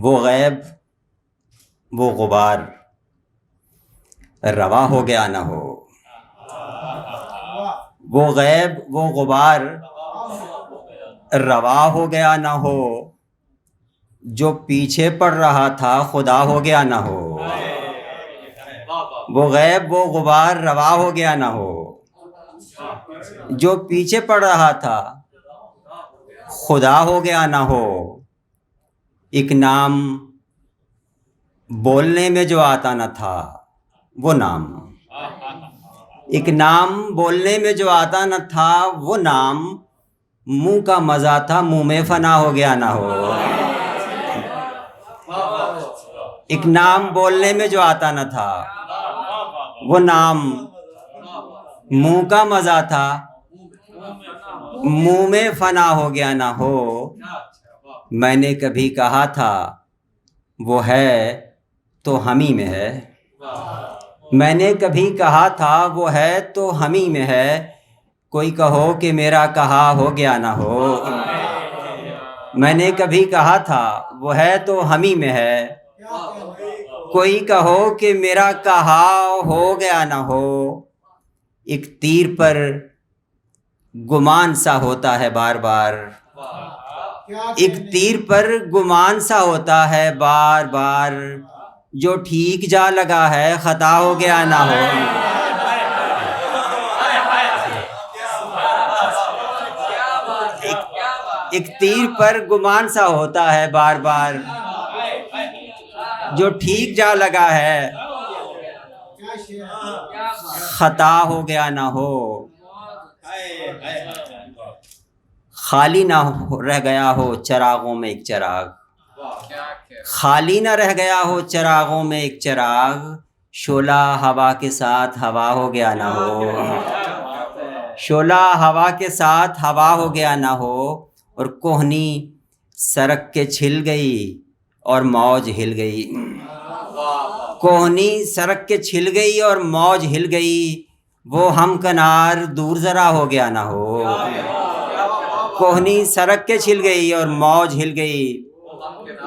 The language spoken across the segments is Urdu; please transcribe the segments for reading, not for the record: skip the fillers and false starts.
وہ غیب وہ غبار روا ہو گیا نہ ہو، وہ غیب وہ غبار روا ہو گیا نہ ہو، جو پیچھے پڑ رہا تھا خدا ہو گیا نہ ہو، وہ غیب وہ غبار روا ہو گیا نہ ہو، جو پیچھے پڑ رہا تھا خدا ہو گیا نہ ہو، ایک نام بولنے میں جو آتا نہ تھا وہ نام، ایک نام بولنے میں جو آتا نہ تھا وہ نام، منہ کا مزہ تھا منہ میں فنا ہو گیا نہ ہو، ایک نام بولنے میں جو آتا نہ تھا وہ نام، منہ کا مزہ تھا منہ میں فنا ہو گیا نہ ہو، میں نے کبھی کہا تھا وہ ہے تو ہمیں میں ہے، میں نے کبھی کہا تھا وہ ہے تو ہمیں میں ہے، کوئی کہو کہ میرا کہا ہو گیا نہ ہو، میں نے کبھی کہا تھا وہ ہے تو ہمیں میں ہے، کوئی کہو کہ میرا کہا ہو گیا نہ ہو، ایک تیر پر گمان سا ہوتا ہے بار بار، ایک تیر پر گمان سا ہوتا ہے بار بار، جو ٹھیک جا لگا ہے خطا ہو گیا نہ ہو، ایک تیر پر گمان سا ہوتا ہے بار بار، جو ٹھیک جا لگا ہے خطا ہو گیا نہ ہو، خالی نہ رہ گیا ہو چراغوں میں ایک چراغ، خالی نہ رہ گیا ہو چراغوں میں ایک چراغ، شعلہ ہوا کے ساتھ ہوا ہو گیا نہ ہو، شعلہ ہوا کے ساتھ ہوا ہو گیا نہ ہو، اور کوہنی سرک کے چھل گئی اور موج ہل گئی، کوہنی سرک کے چھل گئی اور موج ہل گئی، وہ ہم کنار دور ذرا ہو گیا نہ ہو، کوہنی سرک کے چھل گئی اور موج ہل گئی،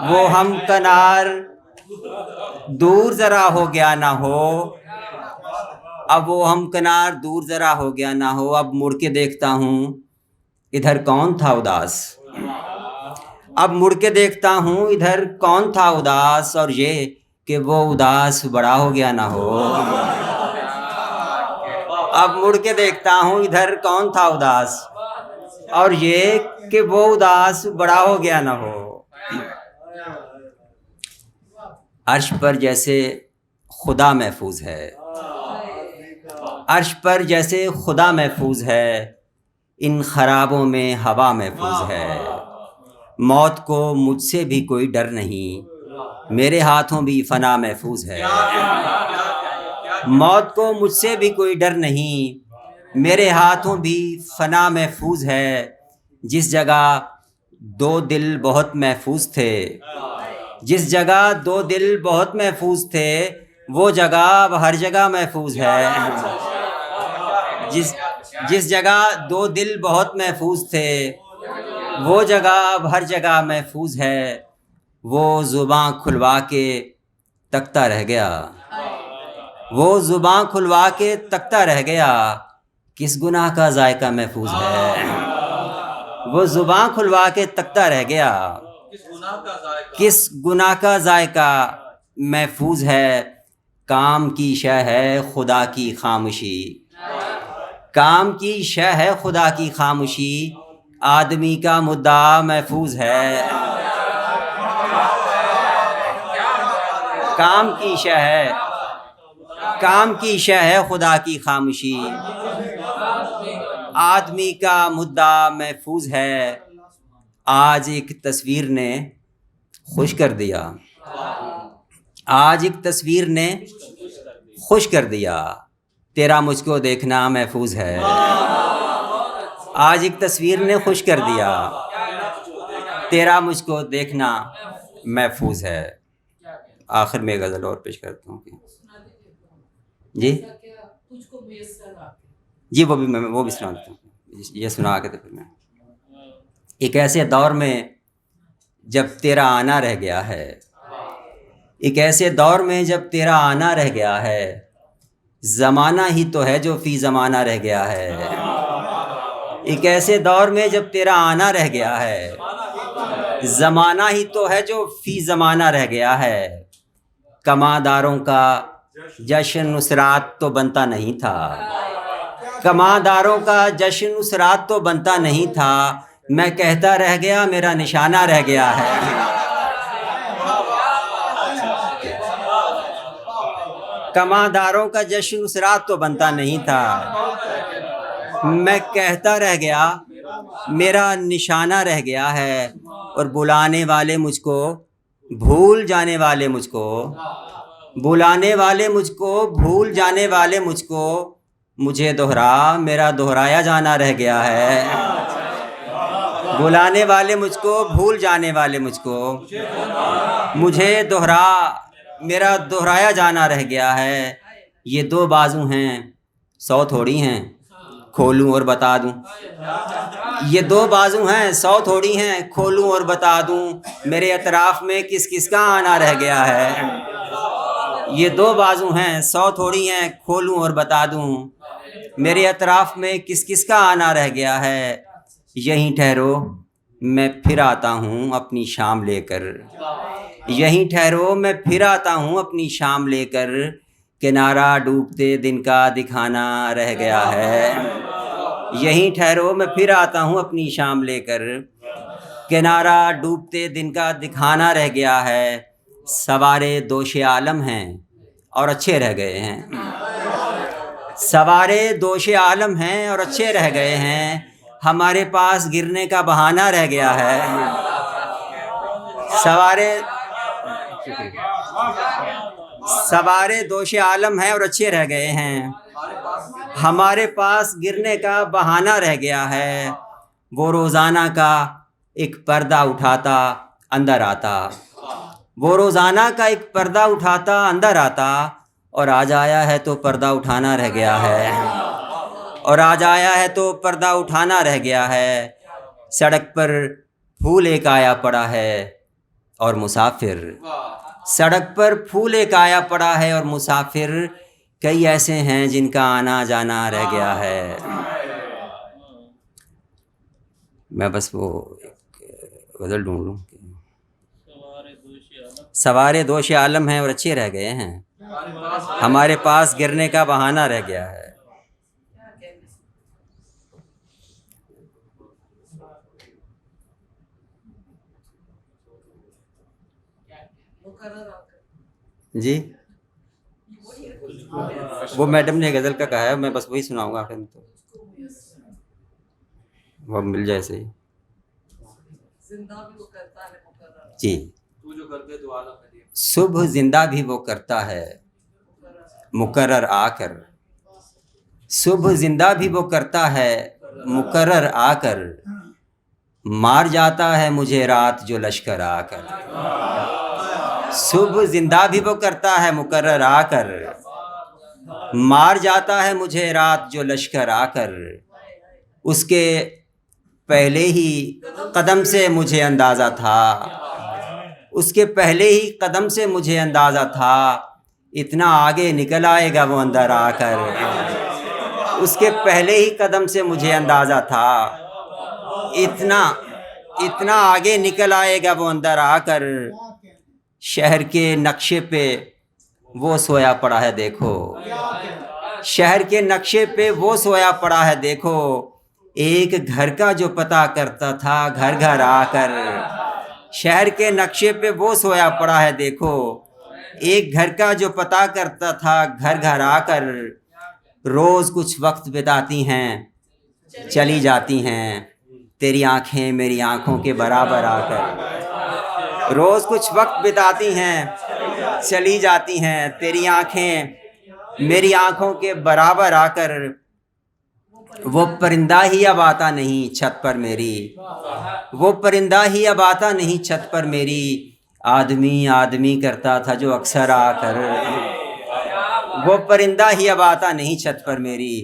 وہ ہم کنار دور ذرا ہو گیا نہ ہو، اب وہ ہم کنار دور ذرا ہو گیا نہ ہو، اب مڑ کے دیکھتا ہوں ادھر کون تھا اداس، اب مڑ کے دیکھتا ہوں ادھر کون تھا اداس، اور یہ کہ وہ اداس بڑا ہو گیا نہ ہو، اب مڑ کے دیکھتا ہوں ادھر کون تھا اداس، اور یہ کہ وہ اداس بڑا ہو گیا نہ ہو، عرش پر جیسے خدا محفوظ ہے، عرش پر جیسے خدا محفوظ ہے، ان خرابوں میں ہوا محفوظ ہے، موت کو مجھ سے بھی کوئی ڈر نہیں، میرے ہاتھوں بھی فنا محفوظ ہے، موت کو مجھ سے بھی کوئی ڈر نہیں، میرے ہاتھوں بھی فنا محفوظ ہے، جس جگہ دو دل بہت محفوظ تھے، جس جگہ دو دل بہت محفوظ تھے، وہ جگہ اب ہر جگہ محفوظ ہے، جس جگہ دو دل بہت محفوظ تھے، وہ جگہ اب ہر جگہ محفوظ ہے، وہ زباں کھلوا کے تکتا رہ گیا، وہ زباں کھلوا کے تکتا رہ گیا، کس گناہ کا ذائقہ محفوظ ہے، وہ زباں کھلوا کے تکتا رہ گیا، کس گناہ کا ذائقہ محفوظ ہے، کام کی شے ہے خدا کی خاموشی، کام کی شے ہے خدا کی خاموشی، آدمی کا مدعا محفوظ ہے، کام کی شے ہے، کام کی شے ہے خدا کی خاموشی، آدمی کا مدعا محفوظ ہے، آج ایک تصویر نے خوش کر دیا، آج ایک تصویر نے خوش کر دیا، تیرا مجھ کو دیکھنا محفوظ ہے، آج ایک تصویر نے خوش کر دیا، تیرا مجھ کو دیکھنا محفوظ ہے۔ آخر میں غزل اور پیش کرتا ہوں جی وہ بھی سنا دیتا ہوں، یہ سنا کے تو پھر میں ایک ایسے دور میں جب تیرا آنا رہ گیا ہے، ایک ایسے دور میں جب تیرا آنا رہ گیا ہے، زمانہ ہی تو ہے جو فی زمانہ رہ گیا ہے۔ ایک ایسے دور میں جب تیرا آنا رہ گیا ہے، زمانہ ہی تو ہے جو فی زمانہ رہ گیا ہے۔ کمانداروں کا جشن نصرات تو بنتا نہیں تھا، کمانداروں کا جشن نصرات تو بنتا نہیں تھا، میں کہتا رہ گیا میرا نشانہ رہ گیا ہے۔ کمانداروں کا جشن نصرات تو بنتا نہیں تھا، میں کہتا رہ گیا میرا نشانہ رہ گیا ہے۔ اور بلانے والے مجھ کو، بھول جانے والے مجھ کو، بلانے والے مجھ کو، بھول جانے والے مجھ کو، مجھے دہرا میرا دہرایا جانا رہ گیا ہے۔ بلانے والے مجھ کو، بھول جانے والے مجھ کو، مجھے دہرا میرا دہرایا جانا رہ گیا ہے۔ یہ دو بازو ہیں 100 تھوڑی ہیں، کھولوں اور بتا دوں۔ یہ دو بازو ہیں 100 تھوڑی ہیں، کھولوں اور بتا دوں، میرے اطراف میں کس کس کا آنا رہ گیا ہے۔ یہ دو بازو ہیں 100 تھوڑی ہیں، کھولوں اور بتا دوں، میرے اطراف میں کس کس کا آنا رہ گیا ہے۔ یہیں ٹھہرو میں پھر آتا ہوں اپنی شام لے کر، یہیں ٹھہرو میں پھر آتا ہوں اپنی شام لے کر، کنارہ ڈوبتے دن کا دکھانا رہ گیا ہے۔ یہیں ٹھہرو میں پھر آتا ہوں اپنی شام لے کر، کنارہ ڈوبتے دن کا دکھانا رہ گیا ہے۔ سوارے دوش عالم ہیں اور اچھے رہ گئے ہیں، سوارے دوش عالم ہیں اور اچھے رہ گئے ہیں، ہمارے پاس گرنے کا بہانہ رہ گیا ہے۔ سوارے دوش عالم ہیں اور اچھے رہ گئے ہیں، ہمارے پاس گرنے کا بہانہ رہ گیا ہے۔ وہ روزانہ کا ایک پردہ اٹھاتا اندر آتا، وہ روزانہ کا ایک پردہ اٹھاتا اندر آتا، اور آج آیا ہے تو پردہ اٹھانا رہ گیا ہے، اور آج آیا ہے تو پردہ اٹھانا رہ گیا ہے۔ سڑک پر پھول ایک آیا پڑا ہے اور مسافر، سڑک پر پھول ایک آیا پڑا ہے اور مسافر، کئی ایسے ہیں جن کا آنا جانا رہ گیا ہے۔ میں بس وہ غزل ڈھونڈ لوں۔ سوارے دوش عالم ہیں اور اچھے رہ گئے ہیں، ہمارے پاس گرنے کا بہانہ رہ گیا ہے۔ جی وہ میڈم نے غزل کا کہا ہے، میں بس وہی سناؤں گا آخر میں، تو وہ مل جائے صحیح۔ جی صبح زندہ بھی وہ کرتا ہے مقرر آ کر، صبح زندہ بھی وہ کرتا ہے مقرر آ کر، مار جاتا ہے مجھے رات جو لشکر آ کر۔ صبح زندہ بھی وہ کرتا ہے مقرر آ کر، مار جاتا ہے مجھے رات جو لشکر آ کر، اس کے پہلے ہی قدم سے مجھے اندازہ تھا، اس کے پہلے ہی قدم سے مجھے اندازہ تھا، اتنا آگے نکل آئے گا وہ اندر آ کر، اس کے پہلے ہی قدم سے مجھے اندازہ تھا، اتنا آگے نکل آئے گا وہ اندر آ کر۔ شہر کے نقشے پہ وہ سویا پڑا ہے دیکھو، شہر کے نقشے پہ وہ سویا پڑا ہے دیکھو، ایک گھر کا جو پتہ کرتا تھا گھر گھر آ کر۔ شہر کے نقشے پہ وہ سویا پڑا ہے دیکھو، ایک گھر کا جو پتہ کرتا تھا گھر گھر آ کر، روز کچھ وقت بتاتی ہیں چلی جاتی ہیں، تیری آنکھیں میری آنکھوں کے برابر آ کر، روز کچھ وقت بتاتی ہیں چلی جاتی ہیں، تیری آنکھیں میری آنکھوں کے برابر آ کر، وہ پرندہ ہی اب آتا نہیں چھت پر میری، وہ پرندہ ہی اب آتا نہیں چھت پر میری، آدمی آدمی کرتا تھا جو اکثر آ کر، وہ پرندہ ہی اب آتا نہیں چھت پر میری،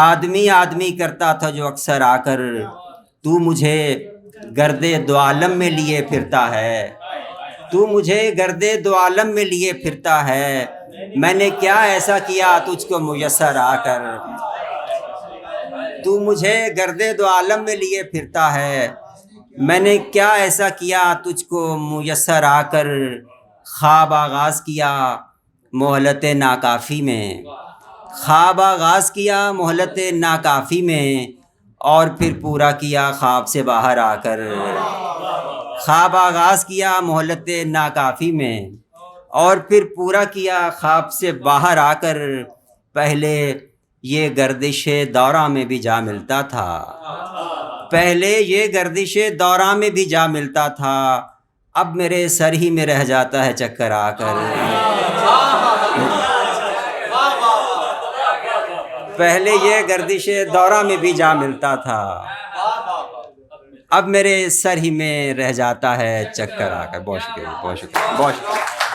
آدمی آدمی کرتا تھا جو اکثر آ کر، تو مجھے گرد دو عالم میں لیے پھرتا ہے، تو مجھے گرد دو عالم میں لیے پھرتا ہے، میں نے کیا ایسا کیا تجھ کو میسر آ کر، تو مجھے گرد دو عالم میں لیے پھرتا ہے، میں نے کیا ایسا کیا تجھ کو میسر آ کر، خواب آغاز کیا مہلت ناکافی میں، خواب آغاز کیا مہلت ناکافی میں، اور پھر پورا کیا خواب سے باہر آ کر، خواب آغاز کیا مہلت ناکافی میں، اور پھر پورا کیا خواب سے باہر آ کر، پہلے یہ گردش دورہ میں بھی جا ملتا تھا، پہلے یہ گردش دورہ میں بھی جا ملتا تھا، اب میرے سر ہی میں رہ جاتا ہے چکر آ کر، پہلے یہ گردش دورہ میں بھی جا ملتا تھا، اب میرے سر ہی میں رہ جاتا ہے چکر آ کر۔ بہت شکریہ، بہت شکریہ، بہت شکریہ۔